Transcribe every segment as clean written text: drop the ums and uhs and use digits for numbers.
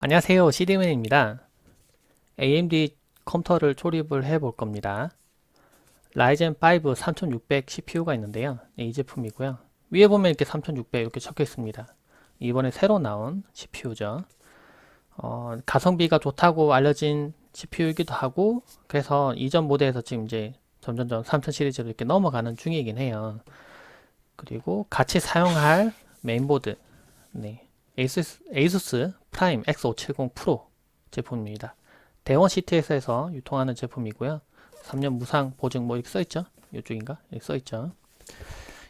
안녕하세요. CD맨입니다. AMD 컴퓨터를 조립을 해 볼 겁니다. 라이젠 5 3600 CPU가 있는데요. 이 제품이고요. 위에 보면 이렇게 3600 이렇게 적혀 있습니다. 이번에 새로 나온 CPU죠. 가성비가 좋다고 알려진 CPU이기도 하고, 그래서 이전 모델에서 지금 이제 점점점 3000 시리즈로 이렇게 넘어가는 중이긴 해요. 그리고 같이 사용할 메인보드, 네, ASUS 프라임 X570 프로 제품입니다. 대원 CTS에서 유통하는 제품이고요. 3년 무상 보증 뭐 이렇게 써있죠? 이쪽인가? 이렇게 써있죠.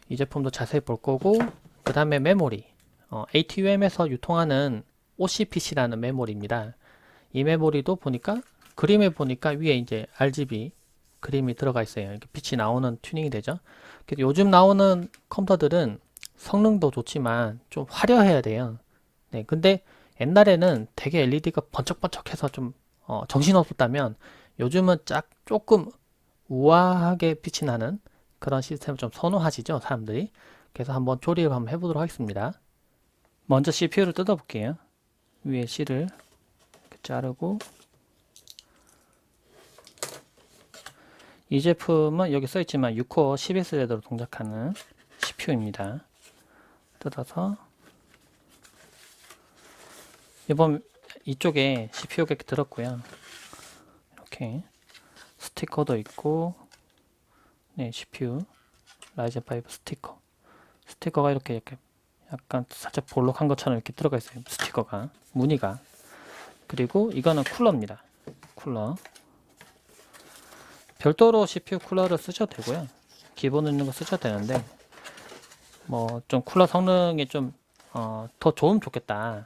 이 제품도 자세히 볼 거고, 그 다음에 메모리. ATUM에서 유통하는 OCPC라는 메모리입니다. 이 메모리도 보니까, 그림에 보니까 위에 이제 RGB 그림이 들어가 있어요. 이렇게 빛이 나오는 튜닝이 되죠. 그래서 요즘 나오는 컴퓨터들은 성능도 좋지만 좀 화려해야 돼요. 네, 근데 옛날에는 되게 LED가 번쩍번쩍해서 좀 정신없었다면 요즘은 조금 우아하게 빛이 나는 그런 시스템을 좀 선호하시죠, 사람들이. 그래서 한번 조립 한번 해보도록 하겠습니다. 먼저 CPU를 뜯어볼게요. 위에 C를 이렇게 자르고, 이 제품은 여기 써있지만 6코어 12스레드로 동작하는 CPU입니다. 뜯어서 이번 이쪽에 CPU가 이렇게 들었고요. 이렇게 스티커도 있고, 네, CPU 라이젠 5 스티커가 이렇게 약간 살짝 볼록한 것처럼 이렇게 들어가 있어요. 스티커가 무늬가. 그리고 이거는 쿨러입니다. 쿨러. 별도로 CPU 쿨러를 쓰셔도 되고요. 기본 있는 거 쓰셔도 되는데 뭐 좀 쿨러 성능이 좀 더 좋으면 좋겠다.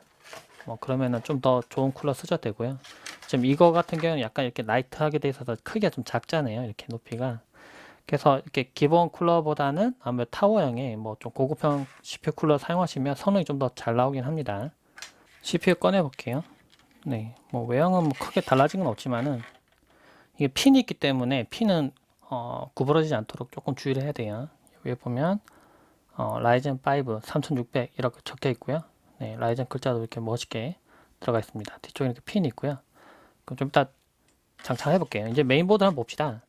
뭐 그러면은 좀 더 좋은 쿨러 쓰셔도 되고요. 지금 이거 같은 경우는 약간 이렇게 라이트하게 돼 있어서 크기가 좀 작잖아요. 이렇게 높이가. 그래서 이렇게 기본 쿨러보다는 아무래도 타워형의 뭐 좀 고급형 CPU 쿨러 사용하시면 성능이 좀 더 잘 나오긴 합니다. CPU 꺼내 볼게요. 네, 뭐 외형은 뭐 크게 달라진 건 없지만은 이게 핀이 있기 때문에 핀은 구부러지지 않도록 조금 주의를 해야 돼요. 위에 보면 라이젠 5 3600 이렇게 적혀 있고요. 네, 라이젠 글자도 이렇게 멋있게 들어가 있습니다. 뒤쪽에 이렇게 핀이 있고요. 그럼 좀 이따 장착해 볼게요. 이제 메인보드 한번 봅시다.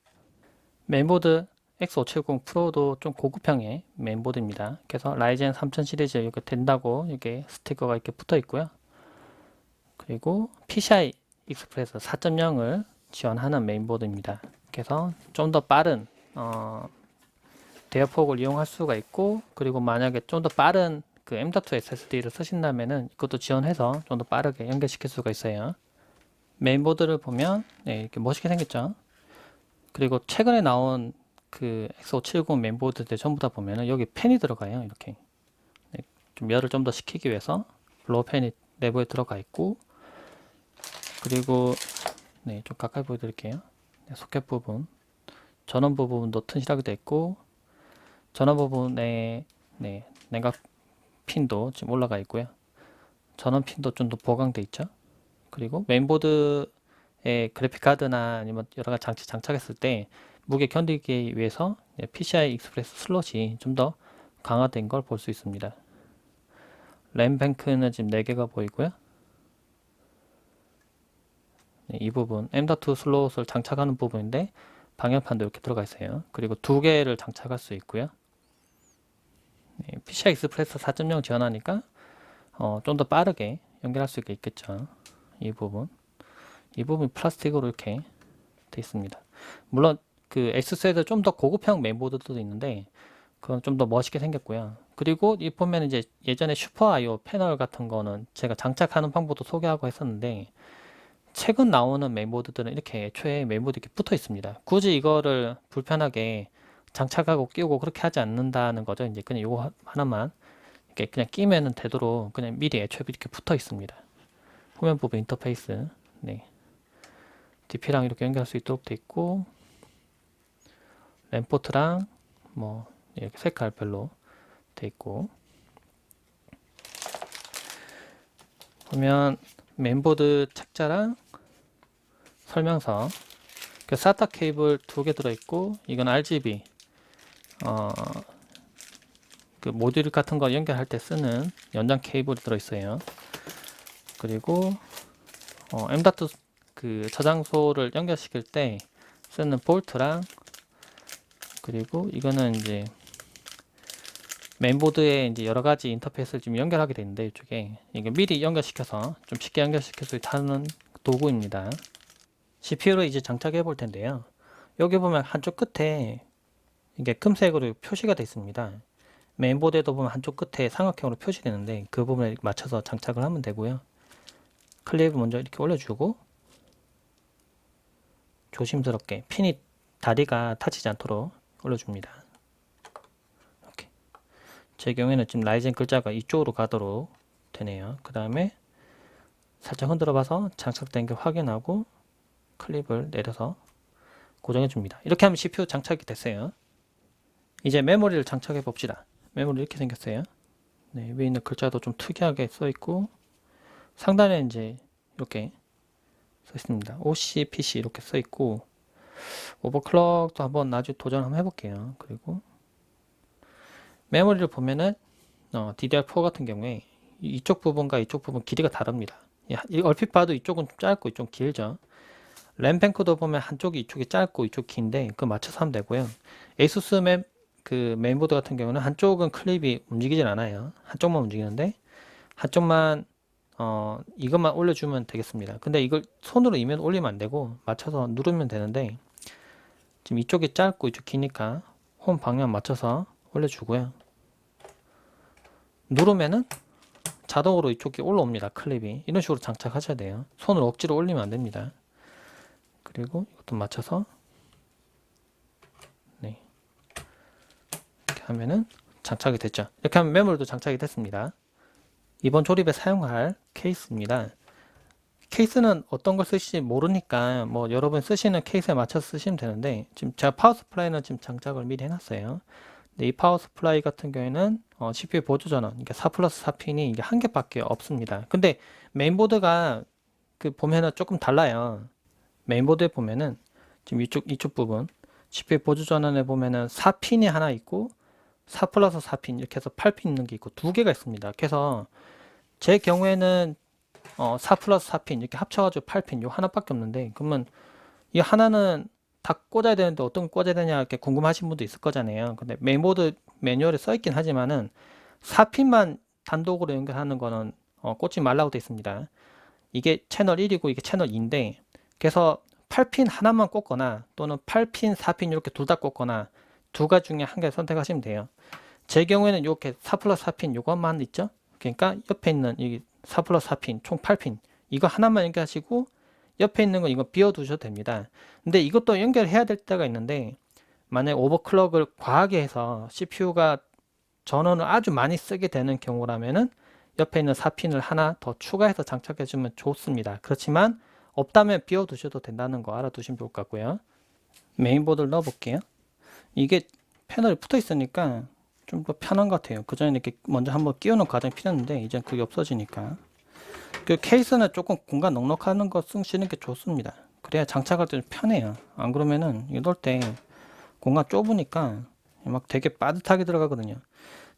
메인보드 X570 프로도 좀 고급형의 메인보드입니다. 그래서 라이젠 3000 시리즈 이렇게 된다고 이렇게 스티커가 이렇게 붙어 있고요. 그리고 PCI 익스프레스 4.0을 지원하는 메인보드입니다. 그래서 좀 더 빠른 대역폭을 이용할 수가 있고, 그리고 만약에 좀 더 빠른 그 M.2 SSD를 쓰신다면은 이것도 지원해서 좀 더 빠르게 연결시킬 수가 있어요. 메인보드를 보면 네, 이렇게 멋있게 생겼죠. 그리고 최근에 나온 그 X570 메인보드들 전부 다 보면은 여기 팬이 들어가요. 이렇게 네, 좀 열을 좀 더 식히기 위해서 블로어 팬이 내부에 들어가 있고, 그리고 네, 좀 가까이 보여드릴게요. 네, 소켓 부분, 전원 부분도 튼실하게 되어 있고, 전원 부분에 네, 냉각 핀도 지금 올라가 있고요. 전원 핀도 좀 더 보강돼 있죠. 그리고 메인보드에 그래픽 카드나 아니면 여러 가지 장치 장착했을 때 무게 견디기 위해서 PCI 익스프레스 슬롯이 좀 더 강화된 걸 볼 수 있습니다. 램 뱅크는 지금 4개가 보이고요. 네, 이 부분 M.2 슬롯을 장착하는 부분인데 방열판도 이렇게 들어가 있어요. 그리고 2개를 장착할 수 있고요. 네, PCI 익스프레스 4.0 지원하니까 좀 더 빠르게 연결할 수 있겠죠. 이 부분 플라스틱으로 이렇게 돼 있습니다. 물론 그 엑스스에도 좀 더 고급형 메인보드도 있는데 그건 좀 더 멋있게 생겼고요. 그리고 이 보면 이제 예전에 슈퍼 IO 패널 같은 거는 제가 장착하는 방법도 소개하고 했었는데, 최근 나오는 메인보드들은 이렇게 애초에 메인보드 이렇게 붙어 있습니다. 굳이 이거를 불편하게 장착하고 끼우고 그렇게 하지 않는다는 거죠. 이제 그냥 이거 하나만 이렇게 그냥 끼면은 되도록 그냥 미리 애초에 이렇게 붙어 있습니다. 후면 부분 인터페이스, 네, DP랑 이렇게 연결할 수 있도록 돼 있고, 램포트랑 뭐 이렇게 색깔별로 돼 있고, 보면 메인보드 책자랑 설명서, 그 SATA 케이블 2개 들어있고, 이건 RGB 그 모듈 같은 거 연결할 때 쓰는 연장 케이블이 들어있어요. 그리고 M.2 그 저장소를 연결시킬 때 쓰는 볼트랑, 그리고 이거는 이제 메인보드에 이제 여러 가지 인터페이스를 좀 연결하게 되는데, 이쪽에 이게 미리 연결시켜서 좀 쉽게 연결시킬 수 있는 도구입니다. CPU를 이제 장착해 볼 텐데요. 여기 보면 한쪽 끝에 이게 금색으로 표시가 되어 있습니다. 메인보드에도 보면 한쪽 끝에 삼각형으로 표시되는데 그 부분에 맞춰서 장착을 하면 되고요. 클립을 먼저 이렇게 올려주고 조심스럽게 핀이 다리가 다치지 않도록 올려줍니다. 이렇게. 제 경우에는 지금 라이젠 글자가 이쪽으로 가도록 되네요. 그 다음에 살짝 흔들어 봐서 장착된 게 확인하고 클립을 내려서 고정해 줍니다. 이렇게 하면 CPU 장착이 됐어요. 이제 메모리를 장착해 봅시다. 메모리 이렇게 생겼어요. 네, 위에 있는 글자도 좀 특이하게 써 있고 상단에 이제 이렇게 써 있습니다. OCPC 이렇게 써 있고 오버클럭도 한번 나중에 도전 한번 해볼게요. 그리고 메모리를 보면은 DDR4 같은 경우에 이쪽 부분과 이쪽 부분 길이가 다릅니다. 얼핏 봐도 이쪽은 좀 짧고 이쪽은 길죠. 램뱅크도 보면 한쪽이 이쪽이 짧고 이쪽 긴데 그거 맞춰서 하면 되고요. ASUS 그 메인보드 같은 경우는 한쪽은 클립이 움직이질 않아요. 한쪽만 움직이는데 한쪽만 이것만 올려주면 되겠습니다. 근데 이걸 손으로 이면 올리면 안 되고 맞춰서 누르면 되는데 지금 이쪽이 짧고 이쪽 기니까 홈 방향 맞춰서 올려주고요. 누르면은 자동으로 이쪽이 올라옵니다. 클립이. 이런 식으로 장착하셔야 돼요. 손으로 억지로 올리면 안 됩니다. 그리고 이것도 맞춰서 네. 이렇게 하면은 장착이 됐죠. 이렇게 하면 메모리도 장착이 됐습니다. 이번 조립에 사용할 케이스입니다. 케이스는 어떤 걸 쓰실지 모르니까 뭐 여러분 쓰시는 케이스에 맞춰서 쓰시면 되는데 지금 제가 파워 서플라이는 지금 장착을 미리 해놨어요. 근데 이 파워 서플라이 같은 경우에는 CPU 보조 전원, 그러니까 4 플러스 4핀이 이게 한 개밖에 없습니다. 근데 메인보드가 그 보면은 조금 달라요. 메인보드에 보면은 지금 이쪽 부분 CPU 보조 전원에 보면은 4핀이 하나 있고 4 플러스 4핀 이렇게 해서 8핀 있는 게 있고 두 개가 있습니다. 그래서 제 경우에는 4 플러스 4핀 이렇게 합쳐가지고 8핀 요 하나밖에 없는데 그러면 이 하나는 다 꽂아야 되는데 어떤 거 꽂아야 되냐 이렇게 궁금하신 분도 있을 거잖아요. 근데 메인보드 매뉴얼에 써 있긴 하지만은 4핀만 단독으로 연결하는 거는 꽂지 말라고 되어 있습니다. 이게 채널 1이고 이게 채널 2인데 그래서 8핀 하나만 꽂거나 또는 8핀, 4핀 이렇게 둘 다 꽂거나 두 가지 중에 한 개 선택하시면 돼요. 제 경우에는 이렇게 4 플러스 4핀 요것만 있죠. 그러니까 옆에 있는 이 4 플러스 4핀 총 8핀 이거 하나만 연결하시고 옆에 있는 거 이거 비워 두셔도 됩니다. 근데 이것도 연결해야 될 때가 있는데 만약 오버클럭을 과하게 해서 CPU가 전원을 아주 많이 쓰게 되는 경우라면은 옆에 있는 4핀을 하나 더 추가해서 장착해 주면 좋습니다. 그렇지만 없다면 비워 두셔도 된다는 거 알아두시면 좋을 것 같고요. 메인보드를 넣어 볼게요. 이게 패널이 붙어 있으니까 좀 더 편한 것 같아요. 그 전에 이렇게 먼저 한번 끼우는 과정이 필요했는데 이제 그게 없어지니까. 그 케이스는 조금 공간 넉넉한 거 쓰시는 게 좋습니다. 그래야 장착할 때 좀 편해요. 안 그러면은 이거 넣을 때 공간 좁으니까 막 되게 빠듯하게 들어가거든요.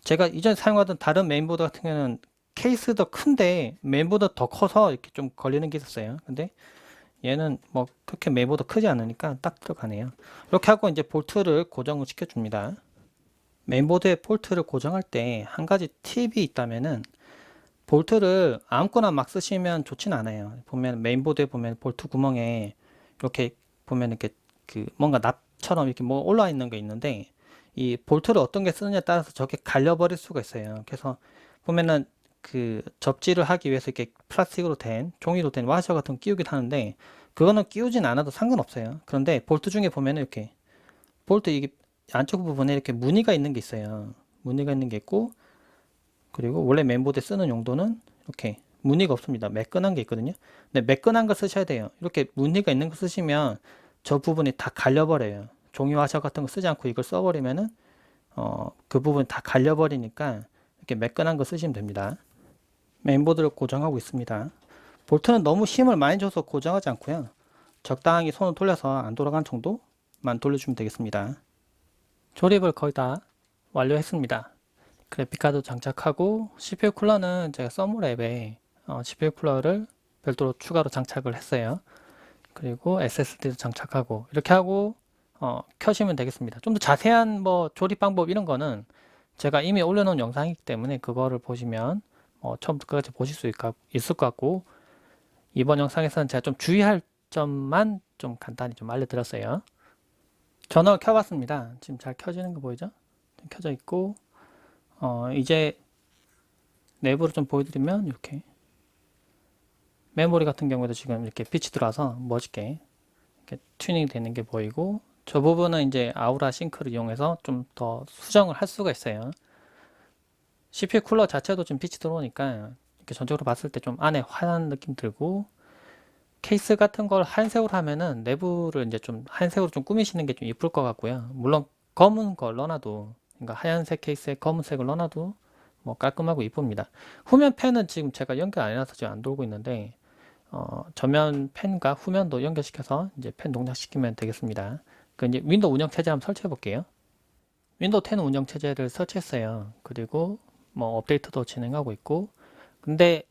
제가 이전에 사용하던 다른 메인보드 같은 경우는 케이스도 큰데 메인보드 더 커서 이렇게 좀 걸리는 게 있었어요. 근데 얘는 뭐 그렇게 메인보드 크지 않으니까 딱 들어가네요. 이렇게 하고 이제 볼트를 고정을 시켜 줍니다. 메인보드에 볼트를 고정할 때 한 가지 팁이 있다면은 볼트를 아무거나 막 쓰시면 좋진 않아요. 보면 메인보드에 보면 볼트 구멍에 이렇게 보면 이렇게 그 뭔가 납처럼 이렇게 뭐 올라와 있는 게 있는데 이 볼트를 어떤 게 쓰느냐에 따라서 저게 갈려버릴 수가 있어요. 그래서 보면은 그 접지를 하기 위해서 이렇게 플라스틱으로 된 종이로 된 와셔 같은 거 끼우기도 하는데 그거는 끼우진 않아도 상관없어요. 그런데 볼트 중에 보면은 이렇게 볼트 이게 안쪽 부분에 이렇게 무늬가 있는 게 있어요. 무늬가 있는 게 있고 그리고 원래 메인보드에 쓰는 용도는 이렇게 무늬가 없습니다. 매끈한 게 있거든요. 근데 매끈한 거 쓰셔야 돼요. 이렇게 무늬가 있는 거 쓰시면 저 부분이 다 갈려버려요. 종이 화셔 같은 거 쓰지 않고 이걸 써버리면은 그 부분이 다 갈려버리니까 이렇게 매끈한 거 쓰시면 됩니다. 메인보드를 고정하고 있습니다. 볼트는 너무 힘을 많이 줘서 고정하지 않고요. 적당히 손을 돌려서 안 돌아간 정도만 돌려주면 되겠습니다. 조립을 거의 다 완료했습니다. 그래픽카드 장착하고 CPU 쿨러는 제가 서머랩에 CPU 쿨러를 별도로 추가로 장착을 했어요. 그리고 SSD도 장착하고 이렇게 하고 켜시면 되겠습니다. 좀 더 자세한 뭐 조립 방법 이런 거는 제가 이미 올려놓은 영상이기 때문에 그거를 보시면 처음부터 끝까지 보실 수 있을 것 같고, 이번 영상에서는 제가 좀 주의할 점만 좀 간단히 좀 알려드렸어요. 전원 켜봤습니다. 지금 잘 켜지는 거 보이죠? 켜져 있고, 이제 내부를 좀 보여드리면 이렇게 메모리 같은 경우에도 지금 이렇게 빛이 들어와서 멋있게 이렇게 튜닝 되는 게 보이고, 저 부분은 이제 아우라 싱크를 이용해서 좀 더 수정을 할 수가 있어요. CPU 쿨러 자체도 좀 빛이 들어오니까 이렇게 전적으로 봤을 때 좀 안에 환한 느낌 들고, 케이스 같은 걸 하얀색으로 하면은 내부를 이제 좀 하얀색으로 좀 꾸미시는 게 좀 이쁠 것 같고요. 물론 검은 걸 넣어놔도, 그러니까 하얀색 케이스에 검은색을 넣어놔도 뭐 깔끔하고 이쁩니다. 후면 팬은 지금 제가 연결 안 해놔서 지금 안 돌고 있는데, 전면 팬과 후면도 연결시켜서 이제 팬 동작시키면 되겠습니다. 그 이제 윈도우 운영 체제 한번 설치해 볼게요. 윈도우 10 운영 체제를 설치했어요. 그리고 뭐 업데이트도 진행하고 있고, 근데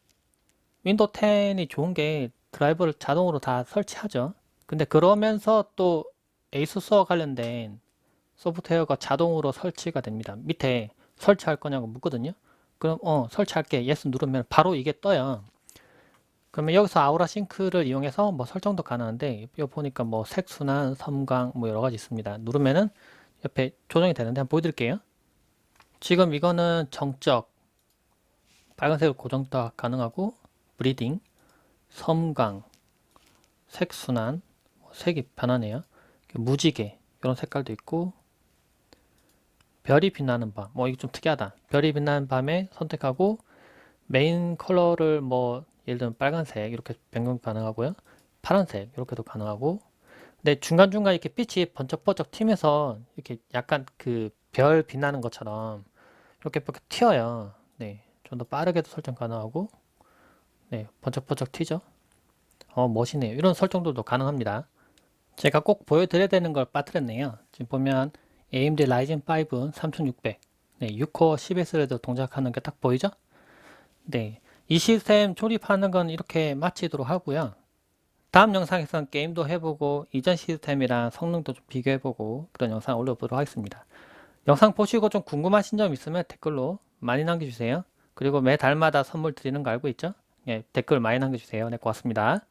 윈도우 10이 좋은 게 드라이버를 자동으로 다 설치하죠. 근데 그러면서 또 에이수스와 관련된 소프트웨어가 자동으로 설치가 됩니다. 밑에 설치할 거냐고 묻거든요. 그럼 설치할게 yes 누르면 바로 이게 떠요. 그러면 여기서 아우라 싱크를 이용해서 뭐 설정도 가능한데, 여기 보니까 뭐 색순환, 섬광 뭐 여러 가지 있습니다. 누르면은 옆에 조정이 되는데 한번 보여드릴게요. 지금 이거는 정적 빨간색으로 고정도 가능하고, 브리딩, 섬광, 색순환, 색이 변하네요. 무지개 이런 색깔도 있고, 별이 빛나는 밤, 뭐 이거 좀 특이하다. 별이 빛나는 밤에 선택하고, 메인 컬러를 뭐 예를 들면 빨간색 이렇게 변경 가능하고요. 파란색 이렇게도 가능하고, 근데 중간중간 이렇게 빛이 번쩍번쩍 튀면서 이렇게 약간 그 별 빛나는 것처럼 이렇게 튀어요. 네, 좀 더 빠르게도 설정 가능하고, 네, 번쩍번쩍 튀죠. 멋이네요. 이런 설정들도 가능합니다. 제가 꼭 보여드려야 되는 걸 빠뜨렸네요. 지금 보면 AMD Ryzen 5 3600, 네, 6코어 10S레드 동작하는 게 딱 보이죠? 네, 이 시스템 조립하는 건 이렇게 마치도록 하고요. 다음 영상에서는 게임도 해보고 이전 시스템이랑 성능도 좀 비교해보고 그런 영상 올려보도록 하겠습니다. 영상 보시고 좀 궁금하신 점 있으면 댓글로 많이 남겨주세요. 그리고 매 달마다 선물 드리는 거 알고 있죠? 예, 댓글 많이 남겨주세요. 네, 고맙습니다.